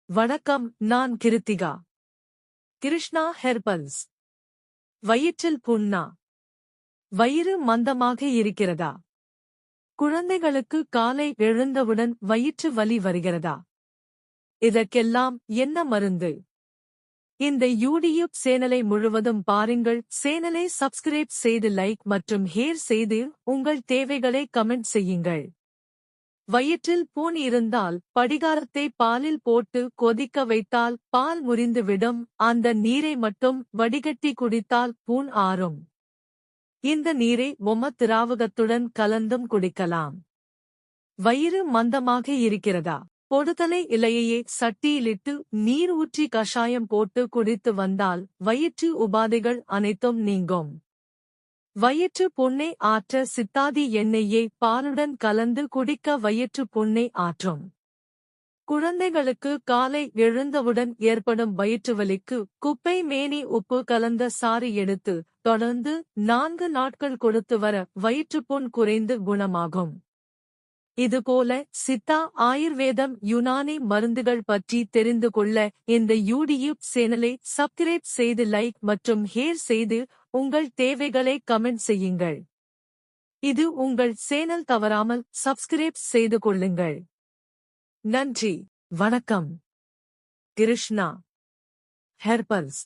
வணக்கம், நான் கிருத்திகா. கிருஷ்ணா ஹெர்பல்ஸ். வயிற்றில் புண்ணா? வயிறு மந்தமாக இருக்கிறதா? குழந்தைகளுக்கு காலை எழுந்தவுடன் வயிற்று வலி வருகிறதா? இதற்கெல்லாம் என்ன மருந்து? இந்த யூடியூப் சேனலை முழுவதும் பாருங்கள். சேனலை சப்ஸ்கிரைப் செய்து லைக் மற்றும் ஷேர் செய்து உங்கள் தேவைகளை கமெண்ட் செய்யுங்கள். வயிற்றில் புண் இருந்தால் படிகாரத்தை பாலில் போட்டு கொதிக்க வைத்தால் பால் முறிந்துவிடும். அந்த நீரை மட்டும் வடிகட்டி குடித்தால் புண் ஆறும். இந்த நீரை திராவகத்துடன் கலந்தும் குடிக்கலாம். வயிறு மந்தமாக இருக்கிறதா? பொடுதலை இலையையே சட்டியிலிட்டு நீர் ஊற்றி கஷாயம் போட்டு குடித்து வந்தால் வயிற்று உபாதைகள் அனைத்தும் நீங்கும். வயிற்று புண்ணை ஆற்ற சித்தாதி எண்ணெயை பாலுடன் கலந்து குடிக்க வயிற்று புண்ணை ஆற்றும். குழந்தைகளுக்கு காலை எழுந்தவுடன் ஏற்படும் வயிற்றுவலிக்கு குப்பை மேனி உப்பு கலந்த சாறு எடுத்து தொடர்ந்து 4 நாட்கள் கொடுத்து வர வயிற்றுப்புண் குறைந்து குணமாகும். இதுபோல சித்தா, ஆயுர்வேதம், யுனானி மருந்துகள் பற்றி தெரிந்து கொள்ள இந்த யூடியூப் சேனலை சப்ஸ்கிரைப் செய்து லைக் மற்றும் ஷேர் செய்து உங்கள் தேவைகளை கமெண்ட் செய்யுங்கள். இது உங்கள் சேனல், தவறாமல் சப்ஸ்கிரைப் செய்து கொள்ளுங்கள். நன்றி. வணக்கம். கிருஷ்ணா ஹெர்பல்ஸ்.